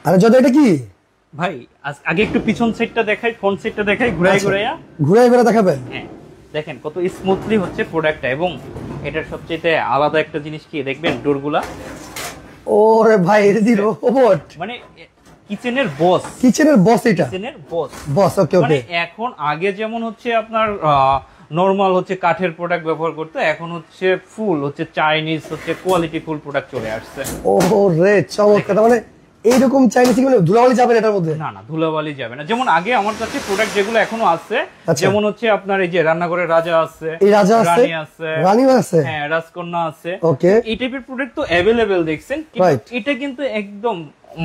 আরে যদি এটা কি ভাই আগে একটু পিছন সাইডটা দেখাই, ফ্রন্ট সাইডটা দেখাই, ঘুরাই ঘুরে দেখাবেন। হ্যাঁ দেখেন কত স্মুথলি হচ্ছে প্রোডাক্টটা। এবং এটার সবচেয়ে আলাদা একটা জিনিস কি দেখবেন, ডোরগুলা। ওরে ভাই এটা দি রোবট, মানে কিচেনের বস, এটা কিচেনের বস। ওকে মানে এখন আগে যেমন হচ্ছে আপনার নরমাল হচ্ছে কাঠের প্রোডাক্ট ব্যবহার করতে, এখন হচ্ছে ফুল হচ্ছে চাইনিজ হচ্ছে কোয়ালিটি ফুল প্রোডাক্ট চলে আসছে। ওরে চমৎকার। মানে এইরকম চাইনিজ কি মানে ধুলাবালি যাবে এটার মধ্যে? না ধুলাবালি যাবে না। যেমন আগে আমার কাছে প্রোডাক্ট যেগুলো এখনো আছে, যেমন হচ্ছে আপনার এই যে রান্নাঘরের রাজা আছে, রানী আছে, হ্যাঁ রাজকন্যা আছে, ওকে এই টাইপের প্রোডাক্ট তো अवेलेबल দেখছেন। এটা কিন্তু একদম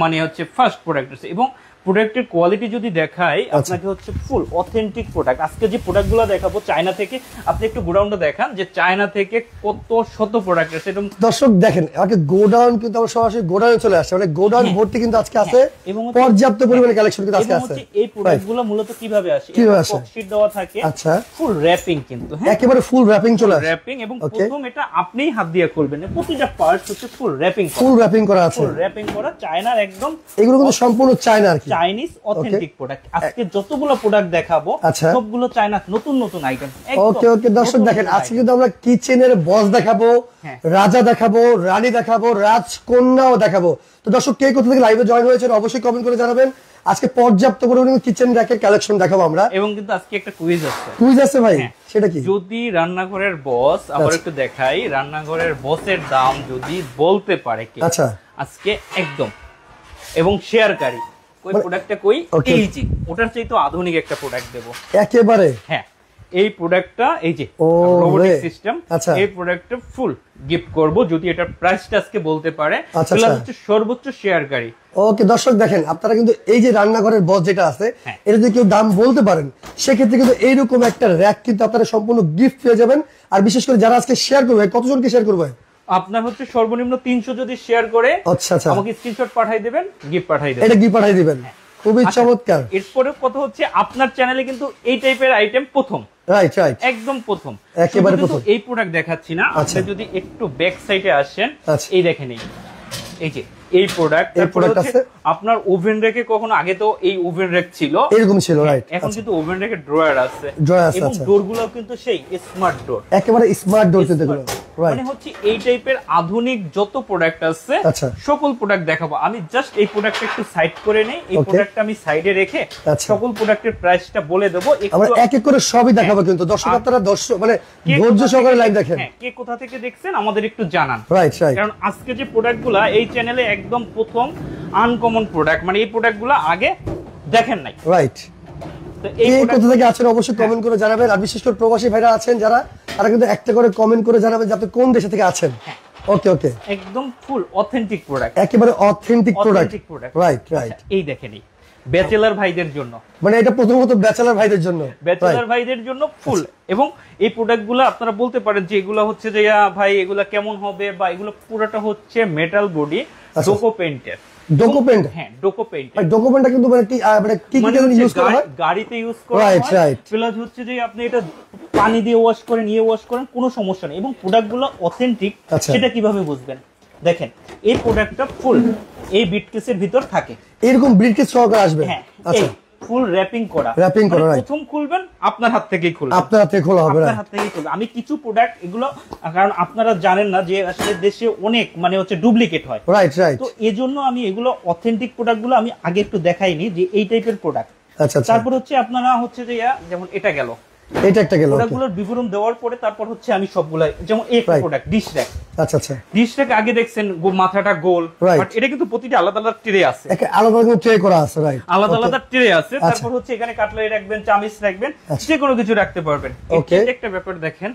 মানে হচ্ছে ফার্স্ট প্রোডাক্ট আছে। এবং প্রোডাক্টের কোয়ালিটি যদি দেখাই আপনাকে হচ্ছে ফুল অথেন্টিক প্রোডাক্ট। আজকে যে প্রোডাক্টগুলো দেখাবো চায়না থেকে, আপনি একটু গোডাউনটা দেখান যে চায়না থেকে কত শত প্রোডাক্ট আছে। এবং দর্শক দেখেন আমাকে গোডাউন কিন্তু আমরা সরাসরি গোডাউনে চলে আসছে, মানে গোডাউন ভর্তি কিন্তু আজকে আছে, পর্যাপ্ত পরিমাণে কালেকশন কিন্তু আজকে আছে। এই প্রোডাক্টগুলো মূলত কিভাবে আসে, বক্সশিট দেওয়া থাকে, আচ্ছা ফুল র‍্যাপিং কিন্তু, হ্যাঁ একেবারে ফুল র‍্যাপিং চলে আসে, র‍্যাপিং। এবং প্রথম এটা আপনিই হাত দিয়ে খুলবেন, প্রতিটা পার্ট হচ্ছে ফুল র‍্যাপিং করা আছে, ফুল র‍্যাপিং করা চায়নার একদম। এগুলো কিন্তু সম্পূর্ণ চায়না আর কি, চাইনিজ অথেন্টিক প্রোডাক্ট। আজকে যতগুলো প্রোডাক্ট দেখাবো সবগুলো চায়না, নতুন আইটেম। ওকে দর্শক দেখেন আজকে কিন্তু আমরা কিচেনের বস দেখাবো, রাজা দেখাবো, রানী দেখাবো, রাজকন্যাও দেখাবো। তো দর্শক কে কোথা থেকে লাইভে জয়েন হয়েছে অবশ্যই কমেন্ট করে জানাবেন। আজকে পর্যাপ্ত পরিমাণে কিচেন র‍্যাকের কালেকশন দেখাবো আমরা। এবং কিন্তু আজকে একটা কুইজ আছে ভাই, সেটা কি? যদি রান্নাঘরের বস, আবার একটু দেখাই, রান্নাঘরের বসের দাম যদি বলতে পারে কে, আচ্ছা আজকে একদম। এবং শেয়ারকারী ওই প্রোডাক্টটা কই, এই যে ওটার চাইতে আধুনিক একটা প্রোডাক্ট দেব একেবারে। হ্যাঁ এই প্রোডাক্টটা, এই যে রোবোটিক সিস্টেম, এই প্রোডাক্টটা ফুল গিফট করব যদি এটার প্রাইসটা আজকে বলতে পারে। প্লাস হচ্ছে সর্বোচ্চ শেয়ারকারী। ওকে দর্শক দেখেন আপনারা কিন্তু এই যে রান্নাঘরের বস যেটা আছে এটা যদি কেউ দাম বলতে পারেন সেক্ষেত্রে কিন্তু এইরকম একটা র‍্যাক কিন্তু আপনারা সম্পূর্ণ গিফট পেয়ে যাবেন। আর বিশেষ করে যারা আজকে শেয়ার করবে, কতজনকে শেয়ার করবে? আপনার হচ্ছে সর্বনিম্ন 300 যদি শেয়ার করে আমাকে স্ক্রিনশট পাঠিয়ে দিবেন, গিফট পাঠিয়ে দিবেন, এটা গিফট পাঠিয়ে দিবেন। খুবই চমৎকার। এরপরে কথা হচ্ছে আপনার চ্যানেলে কিন্তু এই টাইপের আইটেম প্রথম, রাইট একদম প্রথম, একেবারে প্রথম। এই প্রোডাক্ট দেখাচ্ছি না, আপনি যদি একটু ব্যাক সাইডে আসেন, এই দেখেন এই যে এই প্রোডাক্ট আছে আপনার ওভেন রেকে। কখনো আগে তো এই ওভেন রেক ছিল, এরকম ছিল, রাইট। এখন কিন্তু ওভেন রেকে ড্রয়ার আছে, এবং ডোরগুলো কিন্তু সেই স্মার্ট ডোর, একেবারে স্মার্ট ডোর কিন্তু এগুলো, রাইট। মানে হচ্ছে এই টাইপের আধুনিক যত প্রোডাক্ট আছে সকল প্রোডাক্ট দেখাবো। আমি জাস্ট এই প্রোডাক্টটা একটু সাইড করে নেই, এই প্রোডাক্টটা আমি সাইডে রেখে সকল প্রোডাক্টের প্রাইসটা বলে দেব। আমরা এক এক করে সবই দেখাবো কিন্তু দর্শক আপনারা মানে ধৈর্য সহকারে লাইভ দেখেন। কে কোথা থেকে দেখছেন আমাদের একটু জানান, রাইট। কারণ আজকে যে প্রোডাক্টগুলো এই চ্যানেলে একদম প্রথম আনকমন প্রোডাক্ট, মানে এই প্রোডাক্টগুলো আগে দেখেন নাই, রাইট। তো এই কোথা থেকে আছেন অবশ্যই কমেন্ট করে জানাবেন। আর বিশেষ করে প্রবাসী ভাইরা আছেন যারা, তারা কিন্তু একটা করে কমেন্ট করে জানাবেন যে আপনি কোন দেশ থেকে আছেন। ওকে একদম ফুল অথেন্টিক প্রোডাক্ট, একেবারে অথেন্টিক প্রোডাক্ট, রাইট। এই দেখেন ব্যাচেলর ভাইদের জন্য, মানে এটা প্রথমত ব্যাচেলর ভাইদের জন্য ফুল। এবং এই প্রোডাক্টগুলো আপনারা বলতে পারেন যে এগুলো হচ্ছে যে ভাই এগুলা কেমন হবে, বা এগুলো পুরোটা হচ্ছে মেটাল বডি, ডোকো পেইন্টের। ডকুমেন্টটা কিন্তু মানে কি ইউজ করা হয়, গাড়িতে ইউজ করা হয়, প্লাস হচ্ছে যে আপনি এটা পানি দিয়ে ওয়াশ করেন, ওয়াশ করেন, কোনো সমস্যা নেই। এবং প্রোডাক্টগুলো অথেন্টিক সেটা কিভাবে বুঝবেন, দেখেন এই প্রোডাক্টটা ফুল এই ব্রিফকেসের ভিতর থাকে, এরকম ব্রিফকেস সহকারে আসবে। আচ্ছা ফুল র‍্যাপিং করা, প্রথম খুলবেন আপনার হাত থেকেই খুলবেন, আপনার হাতে খোলা হবে, আপনার হাত থেকেই খুলবে। আমি কিছু প্রোডাক্ট এগুলো, কারণ আপনারা জানেন না যে আসলে দেশে অনেক মানে হচ্ছে ডুপ্লিকেট হয়, রাইট। তো এজন্য আমি এগুলো অথেন্টিক প্রোডাক্টগুলো আমি আগে একটু দেখাইনি যে এই টাইপের প্রোডাক্ট। তারপর হচ্ছে আপনারা হচ্ছে যে যেমন এটা গেল, এটা একটা গেল, প্রোডাক্টগুলোর বিবরণ দেওয়ার পরে তারপর হচ্ছে আমি সবগুলা, যেমন এই প্রোডাক্ট ডিশ র‍্যাক। আচ্ছা ডিশ র‍্যাক আগে দেখছেন মাথাটা গোল, বাট এটা কিন্তু প্রতিটা আলাদা আলাদা ট্রে আছে, আলাদা ট্রে করা আছে, রাইট, আলাদা ট্রে আছে। তারপর হচ্ছে এখানে কাটলারি রাখবেন, চামচ রাখবেন, যে কোনো কিছু রাখতে পারবেন। একটা ব্যাপার দেখেন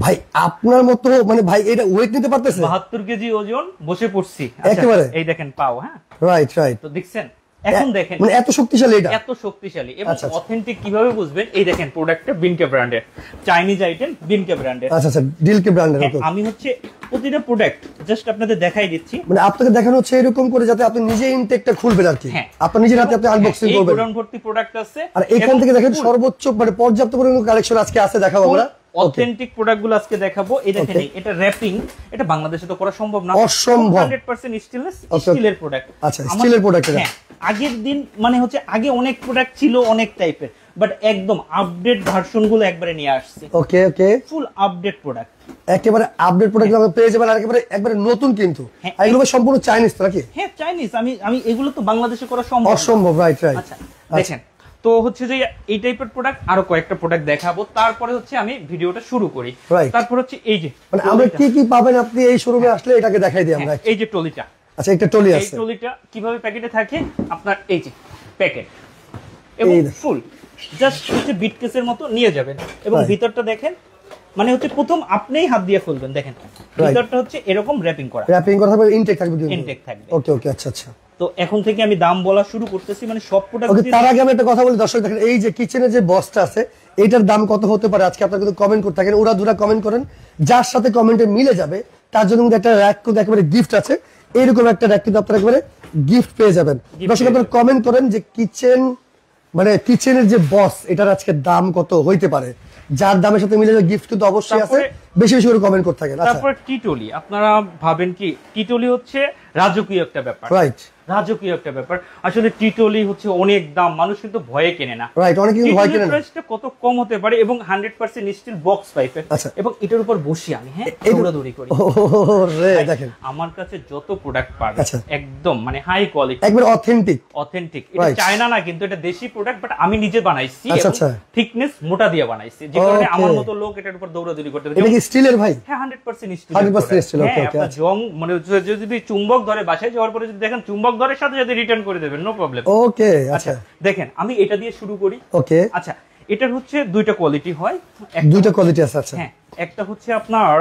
ভাই, আপনার মতো মানে ভাই এটা ওয়েট নিতে পারতেছে, 72 কেজি ওজন, বসে পড়ছি একেবারে। এই দেখেন পাও, হ্যাঁ রাইট। তো দেখছেন, এখন দেখেন মানে এত শক্তিশালী, এটা এত শক্তিশালী। এবং অথেন্টিক কিভাবে বুঝবেন, এই দেখেন প্রোডাক্টটা বিনকে ব্র্যান্ডের, চাইনিজ আইটেম, বিনকে ব্র্যান্ডের। আচ্ছা ডিলকে ব্র্যান্ডের। আমি হচ্ছে প্রতিটা প্রোডাক্ট জাস্ট আপনাদের দেখাই দিচ্ছি, মানে আপনাকে দেখানো হচ্ছে এরকম করে যাতে আপনি নিজে ইনটেকটা খুলবেন আর কি, আপনি নিজের হাতে আপনি আনবক্সিং করবেন। গোডাউন ভর্তি প্রোডাক্ট আছে, আর এখান থেকে দেখেন সর্বোচ্চ মানে পর্যাপ্ত পরিমাণ কালেকশন আজকে আছে দেখাবো আমরা। অথেন্টিক প্রোডাক্টগুলো আজকে দেখাবো। এই দেখেন এটা র‍্যাপিং, এটা বাংলাদেশে তো করা সম্ভব না, অসম্ভব। 100% স্টেনলেস স্টিলের প্রোডাক্ট। আচ্ছা, স্টিলের প্রোডাক্ট। হ্যাঁ, আগের দিন মানে হচ্ছে আগে অনেক প্রোডাক্ট ছিল অনেক টাইপের, বাট একদম আপডেট ভার্সন গুলো একবারে নিয়ে আসছে। ওকে ওকে, ফুল আপডেট প্রোডাক্ট, একেবারে আপডেট প্রোডাক্ট আমরা পেয়ে যাবেন, আর একবারে নতুন কিন্তু। আর এগুলো সম্পূর্ণ চাইনিজ তো নাকি? হ্যাঁ চাইনিজ, আমি এগুলো তো বাংলাদেশে করা সম্ভব অসম্ভব। Right right. আচ্ছা দেখেন, তো হচ্ছে যে এই টাইপের প্রোডাক্ট আরো কয়েকটা প্রোডাক্ট দেখাবো, তারপরে হচ্ছে আমি ভিডিওটা শুরু করি। তারপর হচ্ছে এই যে মানে আমরা কি কি পাবেন আপনি এই শোরুমে আসলে এটাকে দেখাই দিই আমরা। এই যে ট্রলিটা, আচ্ছা একটা ট্রলি আছে, এই ট্রলিটা কিভাবে প্যাকেটে থাকে আপনার, এই যে প্যাকেট এবং ফুল জাস্ট হচ্ছে বিটকেসের মতো নিয়ে যাবেন, এবং ভিতরটা দেখেন মানে হচ্ছে প্রথম আপনিই হাত দিয়ে খুলবেন, দেখেন ভিতরটা হচ্ছে এরকম র‍্যাপিং করা থাকবে, ইনটেক থাকবে কিন্তু। ইনটেক থাকবে। ওকে ওকে, আচ্ছা আচ্ছা। তো এখন থেকে আমি দাম বলা শুরু করতেছি, মানে সব প্রোডাক্ট। ওকে, তার আগে আমি একটা কথা বলি দর্শক, দেখেন এই যে কিচেনের যে বক্সটা আছে এটার দাম কত হতে পারে আজকে আপনারা কিন্তু কমেন্ট করতে থাকেন, ওরা দুরা কমেন্ট করেন, যার সাথে কমেন্টে মিলে যাবে তার জন্য কিন্তু একটা র‍্যাক কিন্তু একেবারে গিফট আছে। এরকম একটা র‍্যাক কিন্তু আপনারা একেবারে গিফট পেয়ে যাবেন। দর্শক আপনারা কমেন্ট করেন যে কিচেন মানে কিচেনের যে বক্স এটার আজকে দাম কত হইতে পারে, যার দামের সাথে মিলে যাবে গিফট কিন্তু অবশ্যই আছে। বেশি বেশি করে কমেন্ট করতে থাকেন। তারপর টিটলি, আপনারা ভাবেন কি টিটলি হচ্ছে রাজকীয় একটা ব্যাপার, রাইট, রাজকীয় একটা ব্যাপার। আসলে টিটলি হচ্ছে অনেক দাম, মানুষ কিন্তু ভয়ে কেনে না। রাইট, অনেকে কিন্তু ভয় কেনে না। প্রাইসটা কত কম হতে পারে, এবং 100% স্টিল বক্স পাইপের, এবং এটার উপর বসি আমি দৌড়াদৌড়ি করি। ওরে দেখেন, আমার কাছে যত প্রোডাক্ট পাবে একদম মানে হাই কোয়ালিটি, একবার অথেন্টিক। এটা চায়না না কিন্তু, এটা দেশি প্রোডাক্ট, বাট আমি নিজে বানাইছি, থিকনেস মোটা দিয়ে বানাইছি, যে কারণে আমার মতো লোক এটার উপর দৌড়াদৌড়ি করতে পারে। এটা কি স্টিলের ভাই? হ্যাঁ 100% স্টিল। 100% স্টিল। ওকে ওকে, আপনার জং মানে যদি চুম্বক ধরে বাসায় যাওয়ার পরে যদি দেখেন চুম্বক ধরে সাথে সাথে রিটার্ন করে দেবেন, নো প্রবলেম। ওকে আচ্ছা, দেখেন আমি এটা দিয়ে শুরু করি। ওকে আচ্ছা, এটার হচ্ছে দুইটা কোয়ালিটি হয়, দুইটা কোয়ালিটি আছে। আচ্ছা হ্যাঁ, একটা হচ্ছে আপনার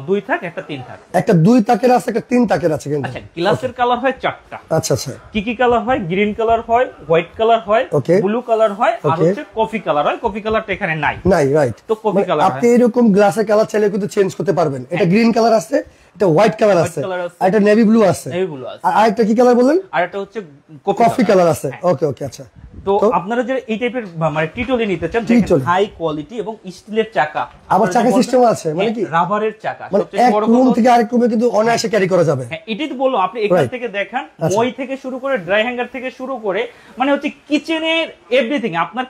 2 থাক, একটা 3 থাক। একটা 2 তাকের আছে, একটা 3 তাকের আছে কিন্তু। আচ্ছা, গ্লাসের কালার হয় 4টা। আচ্ছা আচ্ছা, কি কি কালার হয়? গ্রিন কালার হয়, হোয়াইট কালার হয়, ব্লু কালার হয়, আর হচ্ছে কফি কালার হয়। কফি কালারটা এখানে নাই। রাইট। তো কফি কালার আপনি এরকম গ্লাসের কালার চাইলে কিন্তু চেঞ্জ করতে পারবেন। এটা গ্রিন কালার আছে, এটা হোয়াইট কালার আছে, আর এটা নেভি ব্লু আছে। আর আরেকটা কি কালার বললেন? আর একটা হচ্ছে কফি কালার আছে। ওকে ওকে, আচ্ছা। তো আপনারা যে এই টাইপের মানে টিটলি নিতে চান, দেখেন হাই কোয়ালিটি এবং স্টিলের চাকা, আবার চাকা সিস্টেম আছে, মানে কি রাবারের চাকা, সবচেয়ে বড় রুম থেকে আরেক রুমে কিন্তু অনায়াসে ক্যারি করা যাবে। হ্যাঁ, এটাই তো বললাম, আপনি এখান থেকে দেখেন মই থেকে শুরু করে ড্রাই হ্যাঙ্গার থেকে শুরু করে মানে হচ্ছে কিচেনের এভরিথিং। আপনার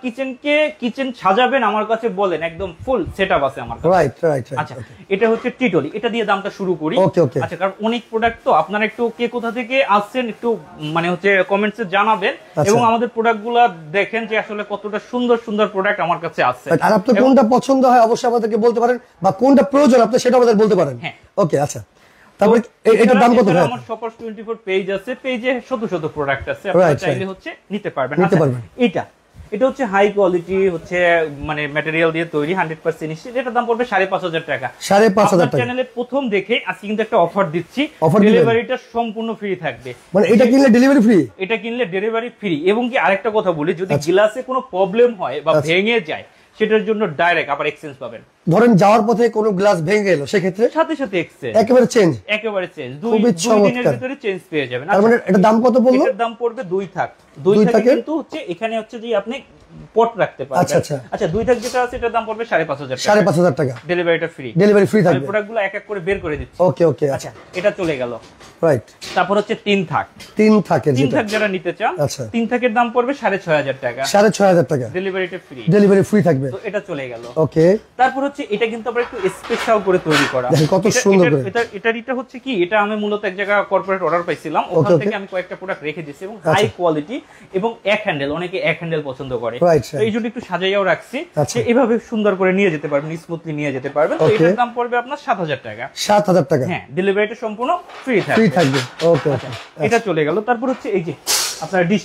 কিচেন সাজাবেন আমার কাছে বলেন, একদম ফুল সেটআপ আছে আমার কাছে। Right right. আচ্ছা, এটা হচ্ছে টিটলি, এটা দিয়ে দামটা শুরু করি। ওকে ওকে, আচ্ছা, কারণ অনেক প্রোডাক্ট তো আপনারা একটু কে কোথা থেকে আসছেন একটু মানে হচ্ছে কমেন্টসে জানাবেন, এবং আমাদের প্রোডাক্টগুলো দেখেন যে আসলে কতটা সুন্দর সুন্দর প্রোডাক্ট আমার কাছে আছে। আর আপনার কোনটা পছন্দ হয় অবশ্যই আমাদেরকে বলতে পারেন, বা কোনটা প্রয়োজন আপনি সেটা আমাদের বলতে পারেন। ওকে আচ্ছা, তারপরে এটার দাম কত? আমার শপার্স 24 পেজ আছে, পেজে শত শত প্রোডাক্ট আছে, আপনারা চাইলে হচ্ছে নিতে পারবেন। এটা হচ্ছে হাই কোয়ালিটি, হচ্ছে মানে ম্যাটেরিয়াল দিয়ে তৈরি, 100% স্টিল। এটার দাম পড়বে 5,500 টাকা। 5,500 টাকা। চ্যানেলে প্রথম দেখে আজকে কিন্তু একটা অফার দিচ্ছি, ডেলিভারিটা সম্পূর্ণ ফ্রি থাকবে। মানে এটা কিনলে ডেলিভারি ফ্রি? এটা কিনলে ডেলিভারি ফ্রি। এবং কি আরেকটা কথা বলি, যদি গ্লাসে কোনো প্রবলেম হয় বা ভেঙে যায়, সেটার জন্য ডাইরেক্ট আবার এক্সচেঞ্জ পাবেন। ধরেন যাওয়ার পথে কোনো গ্লাস ভেঙে গেল, সেক্ষেত্রে সাথে সাথে এক্সচেঞ্জ, একেবারে চেঞ্জ। দুই দিনের ভিতরে চেঞ্জ পেয়ে যাবেন। তার মানে এটা দাম কত বললো? এটার দাম পড়বে 2 থাক। 2 থাকে কিন্তু হচ্ছে এখানে হচ্ছে যে আপনি পট রাখতে পারবেন। আচ্ছা আচ্ছা আচ্ছা, 2 থাক যেটা আছে এটার দাম পড়বে 5,500 টাকা। 5,500 টাকা। ডেলিভারিটা ফ্রি। ডেলিভারি ফ্রি থাকবে। আমি প্রোডাক্টগুলো এক এক করে বের করে দিচ্ছি। ওকে ওকে, আচ্ছা, এটা চলে গেল। রাইট। তারপর হচ্ছে 3 থাক। 3 থাকের, 3 থাক যারা নিতে চান, 3 থাকের দাম পড়বে 6,500 টাকা। 6,500 টাকা। ডেলিভারিটা ফ্রি। ডেলিভারি ফ্রি থাকবে। তো এটা চলে গেল। ওকে। তারপর হচ্ছে এটা কিন্তু আমরা একটু স্পেশাল করে তৈরি করা। দেখেন কত সুন্দর করে। এটা হচ্ছে কি, এটা আমি মূলত এক জায়গা কর্পোরেট অর্ডার পাইছিলাম, ওখান থেকে আমি কয়েকটা প্রোডাক্ট রেখে দিয়েছি, এবং হাই কোয়ালিটি এবং এক হ্যান্ডেল, অনেকে এক হ্যান্ডেল পছন্দ করে, তো এই জন্য একটু সাজাইয়াও রাখছি যে এভাবে সুন্দর করে নিয়ে যেতে পারবেন, স্মুথলি নিয়ে যেতে পারবেন। তো এটার দাম পড়বে আপনার 7,000 টাকা। 7,000 টাকা। হ্যাঁ, ডেলিভারিটা সম্পূর্ণ ফ্রি থাকবে। ওকে ওকে, এটা চলে গেল। তারপর হচ্ছে এই যে আপনার ডিশ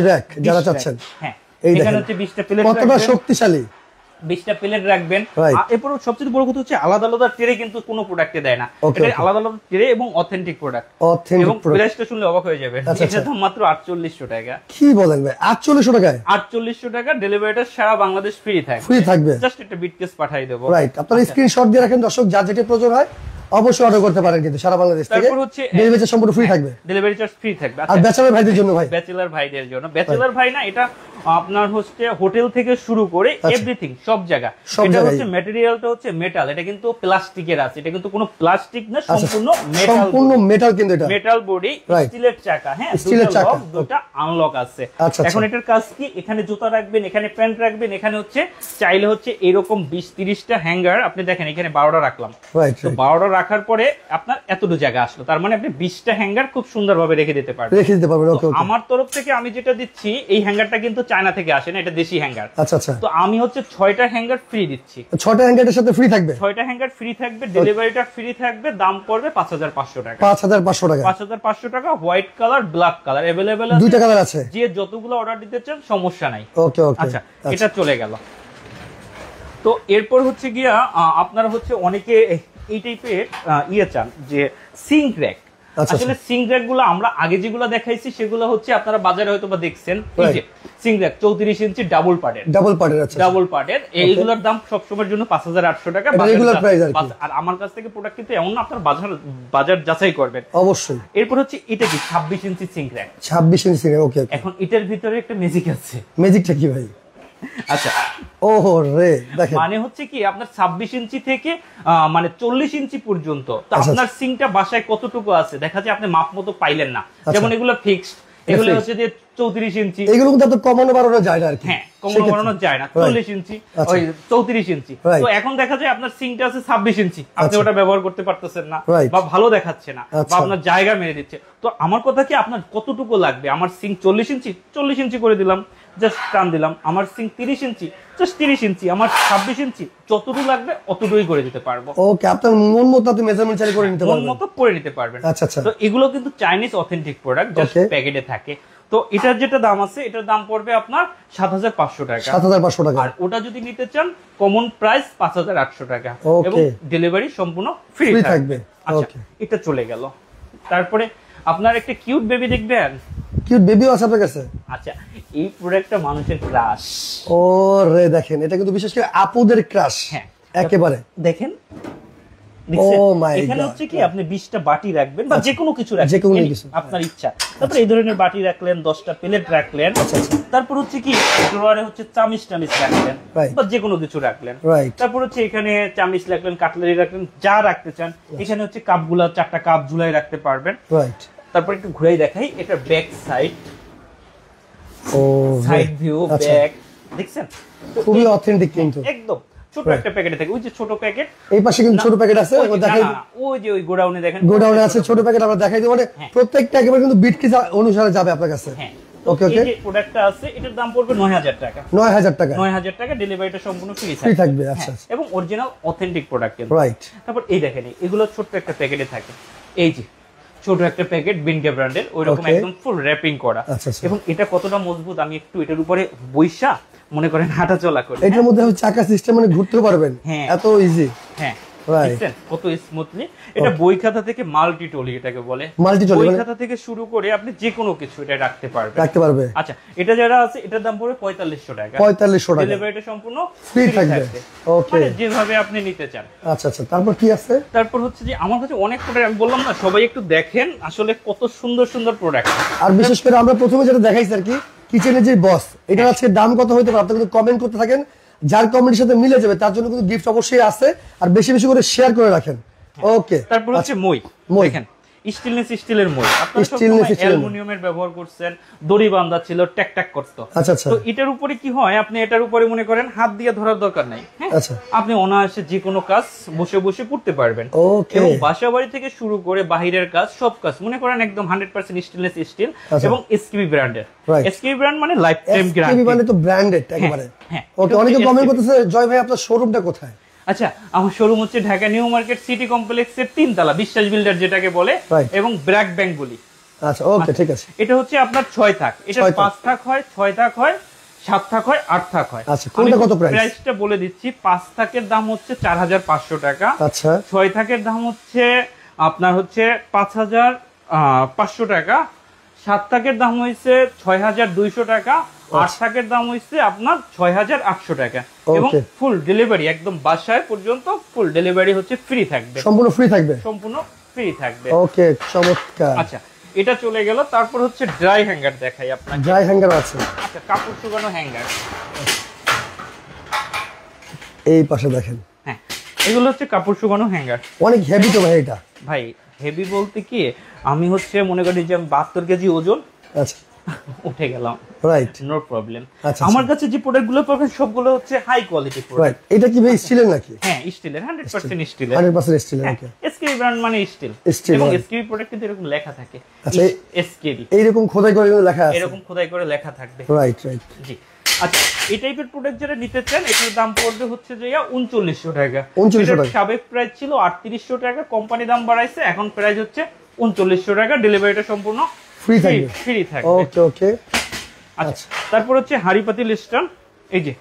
র‍্যাক যারা চাচ্ছেন, হ্যাঁ, এখানে হচ্ছে 20টা প্লেট, কতটা শক্তিশালী, 20টা প্লেট রাখবেন। এরপর সবচেয়ে বড় কথা হচ্ছে আলাদা আলাদা ট্রে কিন্তু কোনো প্রোডাক্টে দেয় না, এটা আলাদা আলাদা ট্রে এবং অথেন্টিক প্রোডাক্ট। এবং প্রাইসটা শুনলে অবাক হয়ে যাবেন, এটার দাম মাত্র 4800 টাকা। কি বলেন ভাই, 4800 টাকায়? 4800 টাকা। ডেলিভারিটা সারা বাংলাদেশ ফ্রি থাকবে। জাস্ট একটা বিটকেস পাঠিয়ে দেব। রাইট, আপনারা স্ক্রিনশট দিয়ে রাখেন দর্শক, যার যেটা প্রয়োজন হয় অবশ্যই অর্ডার করতে পারেন, কিন্তু সারা বাংলাদেশ থেকে। তারপর হচ্ছে ডেলিভারি চার্জ সম্পূর্ণ ফ্রি থাকবে। ডেলিভারি চার্জ ফ্রি থাকবে। আর ব্যাচেলর ভাইদের জন্য ভাই, ব্যাচেলর ভাইদের জন্য, ব্যাচেলর ভাই না, এটা আপনার হচ্ছে হোটেল থেকে শুরু করে এভরিথিং সব জায়গা। এটা হচ্ছে ম্যাটেরিয়ালটা হচ্ছে মেটাল, এটা কিন্তু প্লাস্টিকের আছে, এটা কিন্তু কোনো প্লাস্টিক না, সম্পূর্ণ মেটাল, সম্পূর্ণ মেটাল, কিন্তু এটা মেটাল বডি, স্টিলের চাকা, হ্যাঁ স্টিলের চাকা, দুটো আনলক আছে। এখন এটার কাজ কি, এখানে জুতা রাখবেন, এখানে প্যান্ট রাখবেন, এখানে হচ্ছে চাইলে হচ্ছে এরকম 20-30টা হ্যাঙ্গার, আপনি দেখেন এখানে 12টা রাখলাম, তো 12টা রাখার পরে আপনার এতটুকু জায়গা আসলো, তার মানে আপনি 20টা হ্যাঙ্গার খুব সুন্দরভাবে রেখে দিতে পারবেন। আমার তরফ থেকে আমি যেটা দিচ্ছি, এই হ্যাঙ্গারটা কিন্তু চায়না থেকে আসে না, এটা দেশি হ্যাঙ্গার। আচ্ছা আচ্ছা, তো আমি হচ্ছে 6টা হ্যাঙ্গার ফ্রি দিচ্ছি। 6টা হ্যাঙ্গারের সাথে ফ্রি থাকবে, 6টা হ্যাঙ্গার ফ্রি থাকবে, ডেলিভারিটা ফ্রি থাকবে, দাম পড়বে 5500 টাকা। 5500 টাকা, 5500 টাকা। White colour, black colour available আছে, দুইটা কালার আছে, যে যতগুলো অর্ডার দিতে চান সমস্যা নাই। ওকে ওকে, আচ্ছা এটা চলে গেল। তো এরপর হচ্ছে গিয়া আপনারা হচ্ছে অনেকে এই টাইপের ইয়ে চান যে সিঙ্ক র্যাক। আসলে সিঙ্ক র্যাক গুলো আমরা আগে যেগুলো দেখাইছি সেগুলো হচ্ছে আপনারা বাজারে হয়তো বা দেখছেন, এই যে সিঙ্ক র্যাক 34 ইঞ্চি ডাবল পার্টের আছে, ডাবল পার্টের, এইগুলোর দাম সবসময়ের জন্য 5800 টাকা রেগুলার প্রাইস। আর আমার কাছ থেকে প্রোডাক্ট কিন্তু এমন না, আপনারা বাজার যাচাই করবেন অবশ্যই। এরপর হচ্ছে এটা কি 26 ইঞ্চি সিঙ্ক র্যাক, 26 ইঞ্চি, ওকে। এখন এটার ভিতরে একটা ম্যাজিক আছে। ম্যাজিকটা কি ভাই? আচ্ছা ওহো রে, দেখেন মানে হচ্ছে কি আপনার 26 ইঞ্চি থেকে মানে 40 ইঞ্চি পর্যন্ত, তো আপনার সিঙ্কটা বাসায় কতটুকু আছে দেখা যায় আপনি মাপ মতো পাইলেন না, যেমন এগুলো ফিক্সড, এগুলো হচ্ছে যে 34 ইঞ্চি, এগুলো কিন্তু কমানো বাড়ানো যায় না আর কি। হ্যাঁ কমানো বাড়ানো যায় না, 40 ইঞ্চি ওই 34 ইঞ্চি। তো এখন দেখা যায় আপনার সিঙ্কটা আছে 26 ইঞ্চি, আপনি ওটা ব্যবহার করতে পারতেছেন না বা ভালো দেখাচ্ছে না বা আপনার জায়গা মেরে দিচ্ছে। তো আমার কথা কি আপনার কতটুকু লাগবে, আমার সিঙ্ক 40 ইঞ্চি করে দিলাম, জাস্ট টান দিলাম। আমার সিঙ্ক 30 ইঞ্চি, জাস্ট 30 ইঞ্চি। আমার 26 ইঞ্চি, যতটুকু লাগবে অতটুকুই করে দিতে পারবো। ওকে, আপনার মন মতো আপনি মেজারমেন্ট চাইলে করে নিতে পারবেন, মন মতো করে নিতে পারবেন। আচ্ছা আচ্ছা। তো এগুলো কিন্তু চাইনিজ অথেন্টিক প্রোডাক্ট, জাস্ট প্যাকেটে থাকে। তো এটার যেটা দাম আছে, এটার দাম পড়বে আপনার 7500 টাকা, 7500 টাকা। আর ওটা যদি নিতে চান কমন প্রাইস 5800 টাকা, এবং ডেলিভারি সম্পূর্ণ ফ্রি থাকবে। আচ্ছা এটা চলে গেল। তারপরে আপনার একটা কিউট বেবি দেখবেন, কিউট বেবিও আছে আপনার কাছে? আচ্ছা এই প্রোডাক্টটা মানুষের ক্রাশ। ও রে, দেখেন এটা কিন্তু বিশেষ করে আপুদের ক্রাশ। হ্যাঁ একেবারে দেখেন, এখানে হচ্ছে কি আপনি 20টা বাটি রাখবেন বা যে কোনো কিছু রাখবেন, আপনার ইচ্ছা। তারপর এই ধরনের বাটি রাখলেন, 10টা প্লেট রাখলেন, তারপর হচ্ছে কি ড্রয়ারে হচ্ছে চামিচ রাখলেন বা যে কোনো কিছু রাখলেন, তারপর হচ্ছে এখানে চামিচ রাখলেন, কাটলারি রাখলেন, যা রাখতে চান। এখানে হচ্ছে কাপগুলা 4টা কাপ ঝুলাই রাখতে পারবেন। তারপর একটু ঘুরাই দেখাই, এটা back side, side view, back, দেখছেন খুবই অথেন্টিক কিন্তু একদম। ছোট একটা প্যাকেটে থাকে, ওই যে ছোট প্যাকেট, এই পাশে কিন্তু ছোট প্যাকেট আছে, দেখাই ওই যে ওই গোডাউনে দেখেন, গোডাউনে আছে ছোট প্যাকেট, আমরা দেখাই দিই। মানে প্রত্যেকটা একেবারে কিন্তু বিট কি অনুসারে যাবে আপনার কাছে। হ্যাঁ ওকে ওকে। এই যে প্রোডাক্টটা আছে এটার দাম পড়বে 9000 টাকা, 9000 টাকা, 9000 টাকা। ডেলিভারিটা সম্পূর্ণ ফ্রি থাকবে। আচ্ছা, এবং অরিজিনাল অথেন্টিক প্রোডাক্ট কিন্তু, রাইট। তারপর এই দেখেন এগুলো ছোট একটা প্যাকেটে থাকে, এই যে ছোট একটা প্যাকেট বিনকে ব্র্যান্ডের, ওইরকম একদম ফুল র‍্যাপিং করা। এবং এটা কতটা মজবুত, আমি একটু এটার উপরে বইসা মনে করেন হাঁটা চলা করি। এটার মধ্যে চাকা সিস্টেম, মানে ঘুরতে পারবেন, এত ইজি। হ্যাঁ দেখছেন কত স্মুথলি। এটা বই খাতা থেকে মাল্টি টলি এটাকে বলে, বই খাতা থেকে শুরু করে আপনি যে কোনো কিছু এটা রাখতে পারবে। আচ্ছা এটা যারা আছে এটার দাম পড়বে 4500 টাকা, 4500 টাকা। ডেলিভারিটা সম্পূর্ণ ফ্রি থাকবে, ওকে, মানে যেভাবে আপনি নিতে চান। আচ্ছা আচ্ছা। তারপর কি আছে? তারপর হচ্ছে যে আমার কাছে অনেক প্রোডাক্ট, আমি বললাম না সবাই একটু দেখেন আসলে কত সুন্দর সুন্দর প্রোডাক্ট। আর বিশেষ করে আমরা প্রথমে যেটা দেখাইছি আর কি, কিচেনের যে বস, এটা আজকে দাম কত হইতে পারে আপনি কিন্তু কমেন্ট করতে থাকেন, যার কমেন্টের সাথে মিলে যাবে তার জন্য কিন্তু গিফট অবশ্যই আছে, আর বেশি বেশি করে শেয়ার করে রাখেন। ওকে, তারপর হচ্ছে মই দেখেন, স্টিলের মই, আপনারা অ্যালুমিনিয়ামের ব্যবহার করছেন, দড়ি বাঁধা ছিল, ট্যাক ট্যাক করত। আচ্ছা আচ্ছা। তো এটার উপরে কি হয়, আপনি এটার উপরে মনে করেন হাত দিয়ে ধরার দরকার নাই, হ্যাঁ আপনি অনায়াসে যে কোনো কাজ বসে বসে করতে পারবেন। এবং বাসা বাড়ি থেকে শুরু করে বাহিরের কাজ, সব কাজ মনে করেন একদম 100% স্টেনলেস স্টিল এবং এসকেবি ব্র্যান্ডের। এসকেবি ব্র্যান্ড মানে লাইফ টাইম গ্যারান্টি, এসকেবি মানে তো ব্র্যান্ডেড একেবারে। ওকে, অনেকে কমেন্ট করতেছে জয় ভাই আপনার শোরুমটা কোথায়? আচ্ছা আমার শোরুম হচ্ছে ঢাকা নিউ মার্কেট সিটি কমপ্লেক্সের 3 তলা, বিশ্বাস বিল্ডার যেটাকে বলে, এবং ব্র্যাক ব্যাংক বলি। আচ্ছা ওকে, ঠিক আছে। এটা হচ্ছে আপনার 6 থাক, এটা 5 থাক হয়, 6 থাক হয়, 7 থাক হয়, 8 থাক হয়। আচ্ছা কোনটা কত প্রাইস? প্রাইসটা বলে দিচ্ছি, 5 থাকের দাম হচ্ছে 4500 টাকা। আচ্ছা 6 থাকের দাম হচ্ছে আপনার হচ্ছে 5500 টাকা, 7 থাকের দাম হইছে 6200 টাকা, 8 থাকের দাম হইছে আপনার 6800 টাকা। এবং ফুল ডেলিভারি একদম বাসায় পর্যন্ত ফুল ডেলিভারি হচ্ছে ফ্রি থাকবে, সম্পূর্ণ ফ্রি থাকবে, সম্পূর্ণ ফ্রি থাকবে। ওকে চমৎকার। আচ্ছা এটা চলে গেল। তারপর হচ্ছে ড্রাই হ্যাঙ্গার দেখাই আপনাকে। ড্রাই হ্যাঙ্গার আছে। আচ্ছা, কাপড় শুকানো হ্যাঙ্গার। এই পাশে দেখেন। হ্যাঁ, এগুলো হচ্ছে কাপড় শুকানো হ্যাঙ্গার। অনেক হেভি তো ভাই এটা। ভাই হেভি বলতে কি, আমি হচ্ছে মনে করি যে 72 কেজি ওজন, আচ্ছা উঠে গেলাম, রাইট, নো প্রবলেম। আচ্ছা, আমার কাছে যে প্রোডাক্টগুলো পাবেন সবগুলো হচ্ছে হাই কোয়ালিটি প্রোডাক্ট। রাইট। এটা কি ভাই স্টিলের নাকি? হ্যাঁ, স্টিলের, 100% স্টিলের। 100% স্টিলের। ওকে, এসকেবি ব্র্যান্ড মানে স্টিল, স্টিল এবং এসকেবি প্রোডাক্ট কিন্তু এরকম লেখা থাকে। আচ্ছা, এসকেবি এইরকম খোদাই করে লেখা আছে, এরকম খোদাই করে লেখা থাকবে। Right right. জি। আচ্ছা, এই টাইপের প্রোডাক্ট যারা নিতে চান, এটার দাম পড়বে হচ্ছে যে 3900 টাকা। 3900 টাকা। সাবেক প্রাইস ছিল 3800 টাকা, কোম্পানি দাম বাড়াইছে, এখন প্রাইস হচ্ছে 3900 টাকা। ডেলিভারিটা সম্পূর্ণ ফ্রি থাকবে। ফ্রি থাকবে। ওকে ওকে। আচ্ছা, তারপর হচ্ছে হাড়ি পাতিল স্ট্যান্ড। এই যে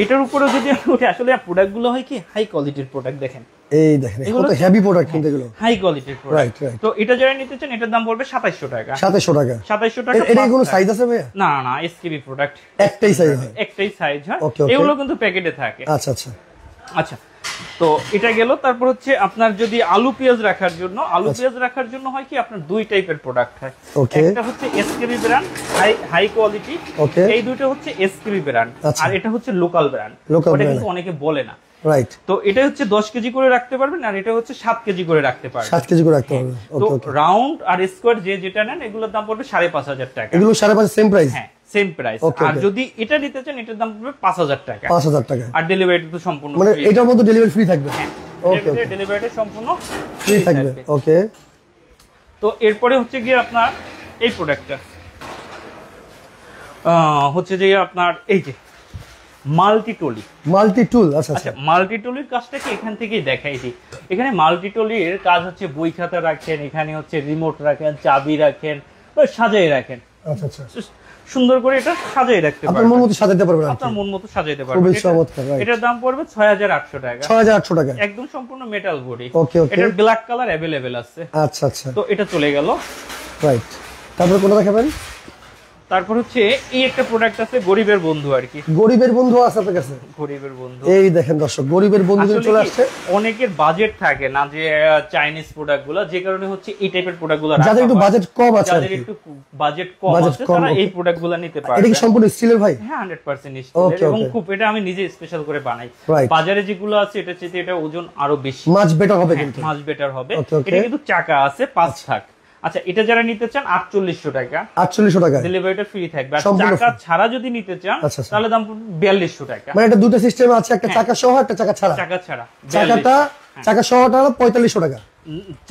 এটার উপরে যদি উঠে, আসলে প্রোডাক্টগুলো হয় কি হাই কোয়ালিটির প্রোডাক্ট। দেখেন এই দেখেন, এগুলো তো হেভি প্রোডাক্ট কিন্তু এগুলো হাই কোয়ালিটির প্রোডাক্ট। Right right. তো এটা যারা নিতে চান, এটার দাম পড়বে 2700 টাকা। 2700 টাকা। 2700 টাকা। এটা কোনো সাইজ আছে ভাইয়া? না না, এসকেবি প্রোডাক্ট একটাই সাইজ হয়? একটাই সাইজ হয়। ওকে ওকে। এগুলো কিন্তু প্যাকেটে থাকে। আচ্ছা আচ্ছা আচ্ছা, তো এটা গেল। তারপর হচ্ছে আপনার যদি আলু পেঁয়াজ রাখার জন্য, আলু পেঁয়াজ রাখার জন্য হয় কি আপনার দুই টাইপের প্রোডাক্ট হয়। ওকে। একটা হচ্ছে এসকেবি ব্র্যান্ড, হাই কোয়ালিটি। ওকে। এই দুটো হচ্ছে এসকেবি ব্র্যান্ড, আচ্ছা। আর এটা হচ্ছে লোকাল ব্র্যান্ড। লোকাল ওটা ব্র্যান্ড কিন্তু অনেকে বলে না। রাইট। তো এটা হচ্ছে 10 কেজি করে রাখতে পারবেন, আর এটা হচ্ছে 7 কেজি করে রাখতে পারবেন। 7 কেজি করে রাখতে পারবেন। তো ওকে ওকে। রাউন্ড আর স্কোয়ার যে যেটা নেন, এগুলোর দাম পড়বে 5500 টাকা। এগুলো 5.5 সেম প্রাইস? হ্যাঁ, সেম প্রাইস। ওকে, আর ওকে। যদি এটা নিতে চান, এটার দাম পড়বে 5000 টাকা। 5000 টাকা। আর ডেলিভারি তো সম্পূর্ণ মানে free। এটার মধ্যে ডেলিভারি ফ্রি থাকবে? হ্যাঁ, ওকে ওকে। ডেলিভারিটা সম্পূর্ণ ফ্রি থাকবে। ওকে। তো এরপরে হচ্ছে গিয়ে আপনার এই প্রোডাক্টটা হচ্ছে যে আপনার এই যে মাল্টি টলি। মাল্টি টুল। আচ্ছা আচ্ছা। আচ্ছা, মাল্টি টলির কাজটা কি এখান থেকেই দেখাই দিই। এখানে মাল্টি টলির কাজ হচ্ছে বই খাতা রাখেন, এখানে হচ্ছে রিমোট রাখেন, চাবি রাখেন, বা সাজাই রাখেন। আচ্ছা আচ্ছা। সুন্দর করে এটা সাজাই রাখতে আপনার মন পারবেন, মতো সাজাতে পারবেন। আপনার মন মতো সাজাইতে খুবই পারবেন। চমৎকার, রাইট। এটার দাম পড়বে 6800 টাকা। 6800 টাকা। একদম সম্পূর্ণ মেটাল বডি। ওকে ওকে। এটার ব্ল্যাক কালার अवेलेबल আছে। আচ্ছা আচ্ছা। তো এটা চলে গেল। রাইট। তারপর কোনটা দেখাবেন? তারপর হচ্ছে এই একটা প্রোডাক্ট আছে, গরিবের বন্ধু আর কি। গরিবের বন্ধু আছে আপনার কাছে? গরিবের বন্ধু, এই দেখেন দর্শক, গরিবের বন্ধু আসলে চলে কি, আসছে। অনেকের বাজেট থাকে না যে চাইনিজ প্রোডাক্ট গুলো, যে কারণে হচ্ছে এই টাইপের প্রোডাক্ট গুলো যাদের একটু বাজেট কম আছে, যাদের একটু বাজেট কম বাজেট আছে, কম, তারা ওকে। এই প্রোডাক্ট গুলো নিতে পারবে। এটা কি সম্পূর্ণ স্টিলের ভাই? হ্যাঁ, 100% ওকে, স্টিলের, এবং ওকে। খুব এটা আমি নিজে স্পেশাল করে বানাই। Right. বাজারে যেগুলো আছে এটা চেয়ে এটা ওজন আরো বেশি, মাছ বেটার হবে কিন্তু। মাছ বেটার হবে। ওকে, ওকে। এটা কিন্তু চাকা আছে 5 থাক। আচ্ছা, এটা যারা নিতে চান 4800 টাকা। 4800 টাকা। ডেলিভারিটা ফ্রি থাকবে। আর সম্পূর্ণ চাকা free। ছাড়া যদি নিতে চান, আচ্ছা, আচ্ছা। তাহলে দাম পড়বে 4200 টাকা। মানে এটা দুটো সিস্টেম আছে, একটা চাকা সহ একটা চাকা ছাড়া। চাকা ছাড়া চাকাটা, চাকা সহটা হলো 4500 টাকা।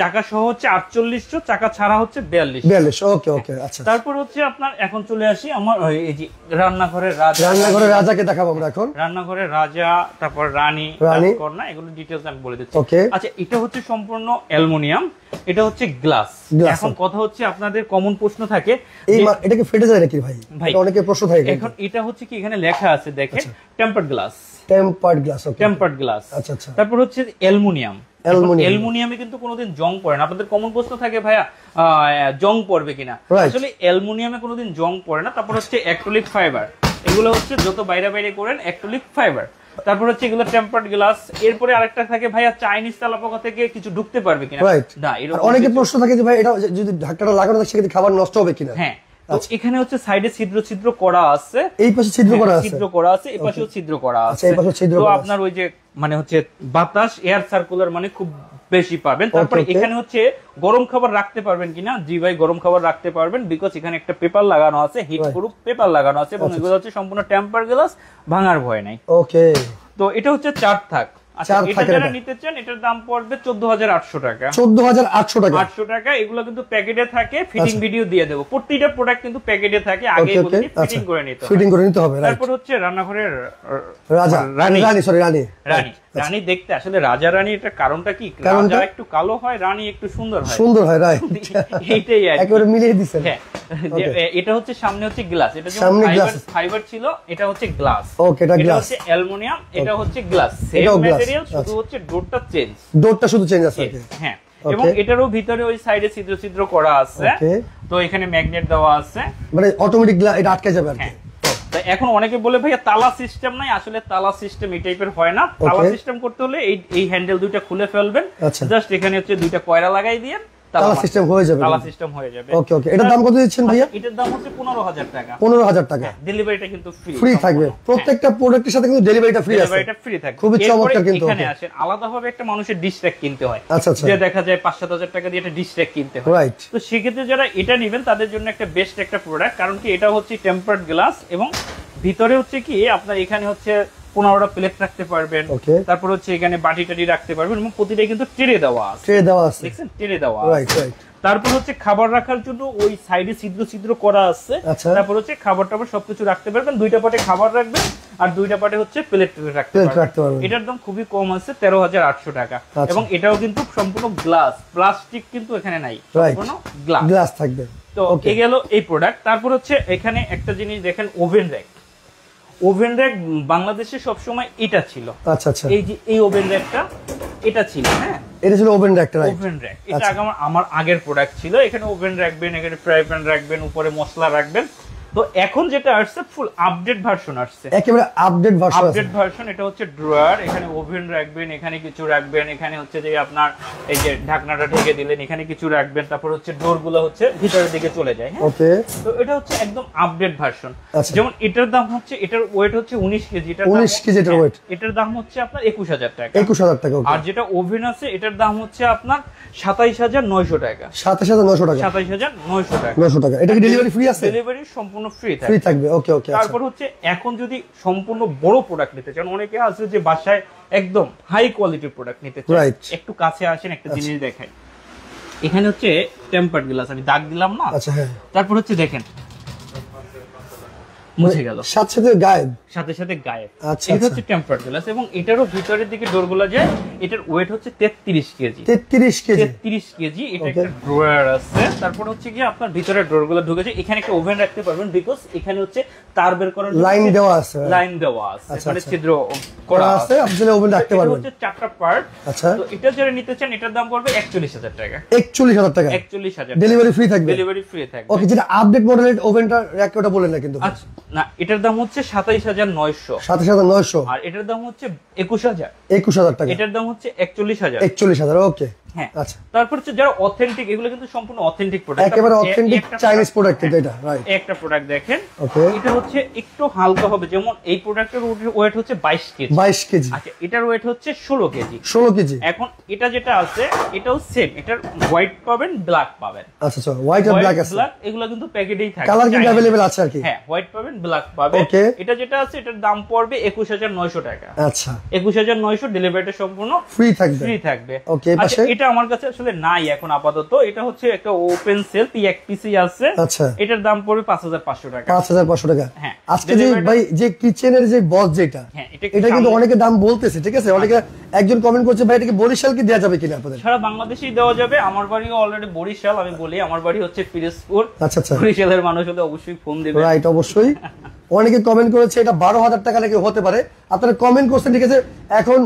চাকা সহ হচ্ছে 4800, চাকা ছাড়া হচ্ছে 4200। 4200। ওকে ওকে। আচ্ছা। তারপর হচ্ছে আপনার এখন চলে আসি আমার এই যে রান্নাঘরের রাজা। রান্নাঘরের রাজাকে দেখাবো আমরা এখন। রান্নাঘরের রাজা, তারপর রানী, রানী। রাজকন্যা, এগুলো ডিটেইলস আমি বলে দিচ্ছি। ওকে। আচ্ছা, এটা হচ্ছে সম্পূর্ণ অ্যালুমিনিয়াম, এটা হচ্ছে গ্লাস। Glass, এখন কথা হচ্ছে আপনাদের কমন প্রশ্ন থাকে এই যে, এটা কি ফেটে যায় নাকি ভাই? ভাই, এটা অনেকে প্রশ্ন থাকে। এখন এটা হচ্ছে কি এখানে লেখা আছে দেখেন, tempered glass. Tempered glass. Okay. Tempered glass. আচ্ছা আচ্ছা। তারপর হচ্ছে অ্যালুমিনিয়াম। অ্যালুমিনিয়াম। অ্যালুমিনিয়ামে কিন্তু কোনোদিন জং পড়ে না। আপনাদের কমন প্রশ্ন থাকে ভাইয়া জং পড়বে কিনা। Right. আসলে অ্যালুমিনিয়ামে কোনোদিন জং পড়ে না। তারপর হচ্ছে অ্যাক্রিলিক ফাইবার, এগুলো হচ্ছে যত বাইরে বাইরে করেন অ্যাক্রিলিক ফাইবার। তারপর হচ্ছে এগুলো টেম্পারড গ্লাস। এরপরে আরেকটা থাকে ভাইয়া চাইনিজ তেলাপোকা থেকে কিছু ঢুকতে পারবে কিনা। রাইট। না, আর এরকম অনেকে কিছু- প্রশ্ন থাকে যে ভাই এটা যদি ঢাকনাটা লাগানো থাকে সেক্ষেত্রে খাবার নষ্ট হবে কিনা? হ্যাঁ, তো এখানে হচ্ছে সাইডে ছিদ্র ছিদ্র করা আছে। এই পাশে ছিদ্র করা আছে। ছিদ্র করা আছে, এই পাশেও ছিদ্র করা আচ্ছা, আছে। এই পাশেও ছিদ্র তো করা আছে। আপনার ওই যে মানে হচ্ছে বাতাস, এয়ার সার্কুলার মানে খুব বেশি পাবেন। তারপরে okay. এখানে হচ্ছে গরম খাবার রাখতে পারবেন কিনা। জি ভাই, গরম খাবার রাখতে পারবেন, বিকজ এখানে একটা পেপার লাগানো আছে, হিট Right. প্রুফ পেপার লাগানো আছে, এবং এগুলো হচ্ছে সম্পূর্ণ টেম্পার গ্লাস, ভাঙার ভয় নাই। ওকে। তো এটা হচ্ছে 4 থাক। আচ্ছা, 4 এটা থাকের যারা এটা। নিতে চান, এটার দাম পড়বে 14800 টাকা। 14800 টাকা। 800 টাকা। এগুলো কিন্তু প্যাকেটে থাকে, ফিটিং ভিডিও দিয়ে দেবো। প্রত্যেকটা প্রোডাক্ট কিন্তু প্যাকেটে থাকে, আগে ওকে ওকে। বলছি আচ্ছা, ফিটিং করে নিতে হবে। ফিটিং করে নিতে হবে। রাইট। তারপর হচ্ছে রান্নাঘরের রাজা, রানী। রানী, সরি রানী। রানী। রানী দেখতে আসলে রাজা রানী, এটা কারণটা কি, কারণটা? রাজা একটু কালো হয়, রানী একটু সুন্দর হয়। সুন্দর হয়, রাইট। এইটাই আর কি। একেবারে মিলিয়ে দিছেন। হ্যাঁ, যে, এটা হচ্ছে সামনে হচ্ছে গ্লাস, এটা যেমন সামনে ফাইবার glass। ফাইবার ছিল, এটা হচ্ছে গ্লাস। ওকে, এটা এটা glass। হচ্ছে অ্যালুমিনিয়াম, এটা হচ্ছে গ্লাস। সেম এটাও glass, ম্যাটেরিয়াল, শুধু আচ্ছা। হচ্ছে ডোরটা চেঞ্জ। ডোরটা শুধু চেঞ্জ আছে। ওকে। হ্যাঁ, Okay. এবং এটারও ভিতরে ওই সাইডে ছিদ্র ছিদ্র করা আছে। Okay. তো এখানে ম্যাগনেট দেওয়া আছে। মানে অটোমেটিক এটা আটকে যাবে আর কি। হ্যাঁ। তো এখন অনেকে বলে ভাইয়া তালা সিস্টেম নাই, আসলে তালা সিস্টেম এই টাইপের হয় না। তালা Okay. সিস্টেম করতে হলে এই হ্যান্ডেল দুইটা খুলে ফেলবেন, আচ্ছা। জাস্ট এখানে হচ্ছে দুইটা কয়রা লাগাই দিয়ে তালা সিস্টেম হয়ে যাবে, তালা সিস্টেম হয়ে যাবে। ওকে ওকে, এটার দাম কত দিচ্ছেন ভাইয়া? এটার দাম হচ্ছে 15000 টাকা। 15000 টাকা। ডেলিভারিটা কিন্তু ফ্রি থাকবে, প্রত্যেকটা প্রোডাক্টের সাথে কিন্তু ডেলিভারিটা ফ্রি আছে। ডেলিভারিটা ফ্রি থাকবে। খুবই চমৎকার কিন্তু। এখানে আসেন আলাদাভাবে একটা মানুষের ডিশ ট্র্যাক কিনতে হয়, আচ্ছা আচ্ছা, যে দেখা যায় 5-7000 টাকা দিয়ে একটা ডিশ ট্র্যাক কিনতে হয়, রাইট। তো সেক্ষেত্রে যারা এটা নেবেন তাদের জন্য একটা বেস্ট একটা প্রোডাক্ট, কারণ কি এটা হচ্ছে টেম্পারড গ্লাস এবং ভিতরে হচ্ছে কি আপনার এখানে হচ্ছে 15টা প্লেট রাখতে পারবেন, তারপর হচ্ছে এখানে বাটি টাটি রাখতে পারবেন এবং প্রতিটা কিন্তু ট্রে দেওয়া আছে, ট্রে দেওয়া আছে, দেখছেন ট্রে দেওয়া রাইট রাইট। তারপর হচ্ছে খাবার রাখার জন্য ওই সাইডে ছিদ্র ছিদ্র করা আছে, তারপর হচ্ছে খাবার টাবার সবকিছু রাখতে পারবেন, দুইটা পাটে খাবার রাখবেন আর দুইটা পাটে হচ্ছে প্লেট রাখতে পারবেন। এটার দাম খুবই কম আছে 13800 টাকা, এবং এটাও কিন্তু সম্পূর্ণ গ্লাস, প্লাস্টিক কিন্তু এখানে নাই, সম্পূর্ণ গ্লাস থাকবে। তো এই গেল এই প্রোডাক্ট। তারপর হচ্ছে এখানে একটা জিনিস দেখেন, ওভেন র্যাক। ওভেন র্যাক বাংলাদেশে সবসময় এটা ছিল, আচ্ছা আচ্ছা, এই যে এই ওভেন র্যাকটা এটা ছিল, হ্যাঁ এটা ছিল oven rack, right. Oven rack এটা আমার আগের প্রোডাক্ট ছিল, এখানে ওভেন রাখবেন, এখানে ফ্রাই প্যান রাখবেন, উপরে মশলা রাখবেন। তো এখন যেটা আসছে ফুল আপডেট ভার্সন আসছে, একেবারে আপডেট ভার্সন, আপডেট ভার্সন। এটা হচ্ছে ড্রয়ার, এখানে ওভেন রাখবেন, এখানে কিছু রাখবেন, এখানে হচ্ছে যে আপনার এই যে ঢাকনাটা ঢেকে দিলেন, এখানে কিছু রাখবেন, তারপর হচ্ছে ডোরগুলো হচ্ছে ভিতরের দিকে চলে যায়, হ্যাঁ ওকে। তো এটা হচ্ছে একদম আপডেট ভার্সন। যেমন এটার দাম হচ্ছে, এটার ওয়েট হচ্ছে 19 কেজি, এটার 19 কেজি এটার ওয়েট, এটার দাম হচ্ছে আপনার 21000 টাকা, 21000 টাকা। আর যেটা ওভেন আছে এটার দাম হচ্ছে আপনার 27900 টাকা, 27900 টাকা, 27900 টাকা, 900 টাকা। এটা কি ডেলিভারি ফ্রি আছে? ডেলিভারি সম্পূর্ণ ফ্রি থাকবে, ওকে ওকে। তারপর হচ্ছে এখন যদি সম্পূর্ণ বড় প্রোডাক্ট নিতে চান, অনেকে আছে যে বাসায় একদম হাই কোয়ালিটির প্রোডাক্ট নিতে চান, একটু কাছে আসেন একটা জিনিস দেখাই। এখানে হচ্ছে টেম্পারড গ্লাস, আমি দাগ দিলাম না, আচ্ছা হ্যাঁ। তারপর হচ্ছে দেখেন মুছে গেল, সাথে সাথে গায়েব, সাথে সাথে গায়েব। আচ্ছা, এটা হচ্ছে টেম্পারড গ্লাস এবং এটারও ভিতরের দিকে ডোরগুলো যায়। এটার ওয়েট হচ্ছে 33 কেজি, 33 কেজি, 33 কেজি। এটা একটা ড্রয়ার আছে, তারপর হচ্ছে কি আপনার ভিতরে ডোরগুলো ঢুকেছে, এখানে একটা ওভেন রাখতে পারবেন, বিকজ এখানে হচ্ছে তার বের করার লাইন দেওয়া আছে, লাইন দেওয়া আছে, মানে ছিদ্র করা আছে, আপনি ওভেন রাখতে পারবেন। এটা হচ্ছে 4টা পার্ট। আচ্ছা, তো এটা যারা নিতে চান এটার দাম পড়বে 41000 টাকা, 41000 টাকা, 41000। ডেলিভারি ফ্রি থাকবে, ডেলিভারি ফ্রি থাকবে। ওকে, যেটা আপডেট মডেলের ওভেনটা রাখতে ওটা বলেন না কিন্তু। আচ্ছা না, এটার দাম হচ্ছে 27900, 27900, আর এটার দাম হচ্ছে 21000, 21000 টাকা, এটার দাম হচ্ছে 41000, 41000, ওকে। হ্যাঁ, আচ্ছা। তারপর হচ্ছে যারা অথেন্টিক, এগুলো কিন্তু সম্পূর্ণ অথেন্টিক প্রোডাক্ট, একেবারে অথেন্টিক চাইনিজ প্রোডাক্ট কিন্তু এটা, রাইট। একটা প্রোডাক্ট দেখেন, ওকে, এটা হচ্ছে একটু হালকা হবে, যেমন এই প্রোডাক্টের ওয়েট হচ্ছে 22 কেজি, 22 কেজি। আচ্ছা, এটার ওয়েট হচ্ছে 16 কেজি, 16 কেজি। এখন এটা যেটা আছে এটাও সেম, এটার হোয়াইট পাবেন, ব্ল্যাক পাবেন। আচ্ছা আচ্ছা, হোয়াইট আর ব্ল্যাক আছে, ব্ল্যাক এগুলো কিন্তু প্যাকেটেই থাকে, কালার কিন্তু अवेलेबल আছে আর কি। হ্যাঁ, হোয়াইট পাবেন, ব্ল্যাক পাবেন। ওকে, এটা যেটা আছে এটার দাম পড়বে 21900 টাকা, আচ্ছা, 21900, ডেলিভারিটা সম্পূর্ণ ফ্রি থাকবে, ফ্রি থাকবে। ওকে। আচ্ছা, এটা আমার কাছে আসলে নাই এখন আপাতত, এটা হচ্ছে একটা ওপেন সেল, এক পিসি আছে, আচ্ছা, এটার দাম পড়বে 5500 টাকা, 5500 টাকা। হ্যাঁ, আজকে যে ভাই যে কিচেনের যে বক্স যেটা, হ্যাঁ, এটা কিন্তু অনেকে দাম বলতেছে, ঠিক আছে, অনেকে একজন কমেন্ট করছে ভাই এটাকে বরিশাল কি দেয়া যাবে কিনা আপনাদের? সারা বাংলাদেশেই দেওয়া যাবে, আমার বাড়িও অলরেডি বরিশাল, আমি বলি আমার বাড়ি হচ্ছে পিরোজপুর। আচ্ছা আচ্ছা, বরিশালের মানুষ হলে অবশ্যই ফোন দিবেন, রাইট, অবশ্যই। অনেকে কমেন্ট করেছে এটা 12000 টাকা নাকি হতে পারে, আপনারা কমেন্ট করছেন, ঠিক আছে। এখন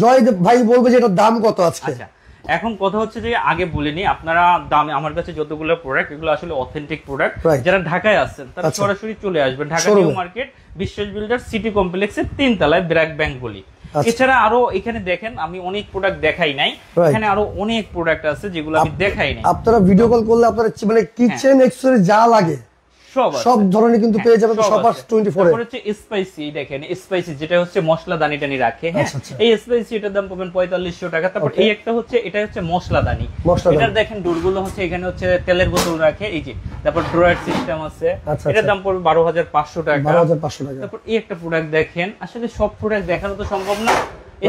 জয় ভাই বলবে যে এটার দাম কত আজকে। আচ্ছা, এখন কথা হচ্ছে যে আগে বলিনি, আপনারা দামে আমার কাছে যতগুলো প্রোডাক্ট, এগুলো আসলে অথেন্টিক প্রোডাক্ট। যারা ঢাকায় আসছেন তারা সরাসরি চলে আসবেন ঢাকা নিউ মার্কেট, বিশ্বাস বিল্ডার সিটি কমপ্লেক্সের 3 তলায়, ব্র্যাক ব্যাংক বলি। এছাড়া আরো এখানে দেখেন আমি অনেক প্রোডাক্ট দেখাই নাই, এখানে আরো অনেক প্রোডাক্ট আছে যেগুলো আমি দেখাই নাই। আপনারা ভিডিও কল করলে আপনারা মানে কিচেন এক্সেসরি যা লাগে সব ধরনের কিন্তু পেয়ে যাবেন শপার্স 24 এ। তারপর হচ্ছে স্পাইসি, দেখেন স্পাইসি যেটা হচ্ছে মশলা দানি রাখে, হ্যাঁ, এই স্পাইসি এটার দাম পাবেন 4500 টাকা। তারপর এই একটা হচ্ছে, এটা হচ্ছে মশলা দানি, এটা দেখেন ডোরগুলো হচ্ছে, এখানে হচ্ছে তেলের বোতল রাখে, এই যে। তারপর ড্রয়ার সিস্টেম আছে, এটার দাম পড়বে 12500 টাকা, 12500 টাকা। তারপর এই একটা প্রোডাক্ট দেখেন, আসলে সব প্রোডাক্ট দেখানো তো সম্ভব না।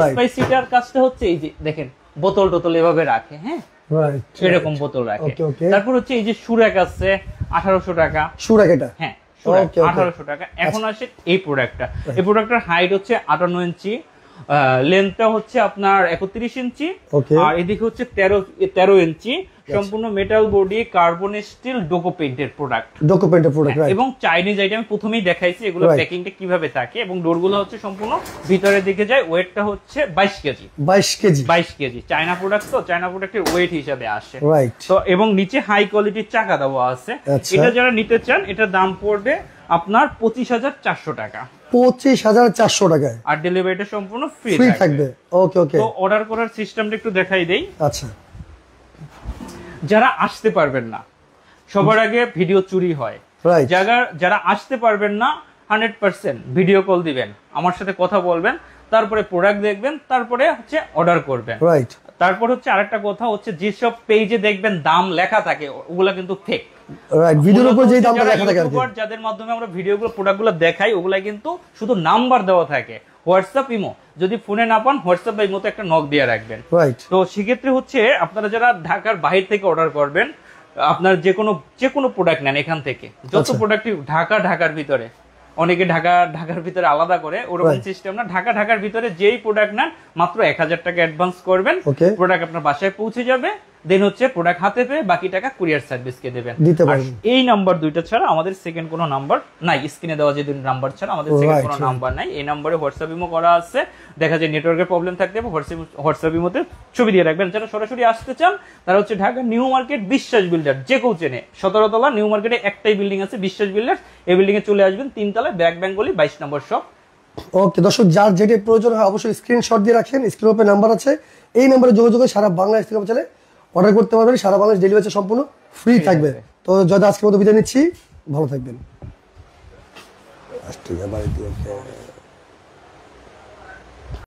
স্পাইসিটার কাজটা হচ্ছে এই যে দেখেন বোতল টোতল এভাবে রাখে, হ্যাঁ, এরকম বোতল রাখে। তারপর হচ্ছে এই যে সুরাক আছে 1800 টাকা, সুরাক, এটা হ্যাঁ, সুরাক 1800 টাকা। এখন আসে এই প্রোডাক্টটা, এই প্রোডাক্টের হাইট হচ্ছে 58 ইঞ্চি, লেন্থটা হচ্ছে আপনার 31 ইঞ্চি, আর এদিকে হচ্ছে 13 ইঞ্চি, সম্পূর্ণ মেটাল বডি, কার্বন স্টিল, ডোকো পেইন্টের প্রোডাক্ট, এবং চাইনিজ আইটেম প্রথমেই দেখাইছি এগুলো প্যাকিংটা কিভাবে থাকে, এবং ডোরগুলো হচ্ছে সম্পূর্ণ ভিতরের দিকে যায়। ওয়েটটা হচ্ছে 22 কেজি, 22 কেজি। চায়না প্রোডাক্ট, তো চায়না প্রোডাক্টের ওয়েট হিসাবে আসে, তো। এবং নিচে হাই কোয়ালিটির চাকা দেওয়া আছে। এটা যারা নিতে চান এটার দাম পড়বে আপনার 25400 টাকা, 25400 টাকায়, আর ডেলিভারিটা সম্পূর্ণ ফ্রি থাকবে। ওকে ওকে, তো অর্ডার করার সিস্টেমটা একটু দেখাই দেই। আচ্ছা, যারা আসতে পারবেন না, সবার আগে ভিডিও চুরি হয়, রাইট, যারা আসতে পারবেন না 100% ভিডিও কল দিবেন, আমার সাথে কথা বলবেন, তারপরে প্রোডাক্ট দেখবেন, তারপরে হচ্ছে অর্ডার করবেন। রাইট, তারপর হচ্ছে আরেকটা কথা হচ্ছে, যেসব পেজে দেখবেন দাম লেখা থাকে ওগুলা কিন্তু ফেক। রাইট, ভিডিওর উপর যেই দামটা লেখা থাকে আর কি, যাদের মাধ্যমে আমরা ভিডিওগুলো প্রোডাক্টগুলো দেখাই ওগুলা কিন্তু শুধু নাম্বার দেওয়া থাকে, হোয়াটসঅ্যাপ ইমো, যদি ফোনে না পান হোয়াটসঅ্যাপ বা ইমোতে একটা নক দিয়ে রাখবেন। রাইট। তো সেক্ষেত্রে হচ্ছে আপনারা যারা ঢাকার বাইরে থেকে অর্ডার করবেন, আপনার যে কোনো প্রোডাক্ট নেন এখান থেকে, যত প্রোডাক্টই ঢাকার ভিতরে, অনেকে ঢাকার ভিতরে আলাদা করে, ওরকম সিস্টেম না, ঢাকার ভিতরে যেই প্রোডাক্ট নেন মাত্র 1000 টাকা অ্যাডভান্স করবেন, প্রোডাক্ট আপনার বাসায় পৌঁছে যাবে, দেন হচ্ছে প্রোডাক্ট হাতে পেয়ে বাকি টাকা কুরিয়ার সার্ভিসকে দেবেন। এই নাম্বার দুইটা ছাড়া আমাদের সেকেন্ড কোনো নাম্বার নাই, স্ক্রিনে দেওয়া যে দুই নাম্বার ছাড়া আমাদের সেকেন্ড কোনো নাম্বার নাই। এই নাম্বারে হোয়াটসঅ্যাপ ইমো করা আছে, দেখা যায় নেটওয়ার্কের প্রবলেম থাকতে হবে, হোয়াটসঅ্যাপ ইমোতে ছবি দিয়ে রাখবেন। যারা সরাসরি আসতে চান তারা হচ্ছে ঢাকা নিউ মার্কেট বিশ্বাস বিল্ডার, যে কেউ চেনে, 17 তলা নিউ মার্কেটে একটাই বিল্ডিং আছে বিশ্বাস বিল্ডার, এই বিল্ডিং এ চলে আসবেন, 3 তলায় ব্যাক বেঙ্গলি 22 নম্বর শপ। ওকে দর্শক, যার যেটা প্রয়োজন হয় অবশ্যই স্ক্রিনশট দিয়ে রাখেন, স্ক্রিন উপরে নাম্বার আছে, এই নাম্বারে যোগাযোগ করে সারা বাংলাদেশ থেকে চলে অর্ডার করতে পারবেন, সারা বাংলাদেশ ডেলিভারি সম্পূর্ণ ফ্রি থাকবে। তো যদি আজকের মতো বিদায় নিচ্ছি, ভালো থাকবেন।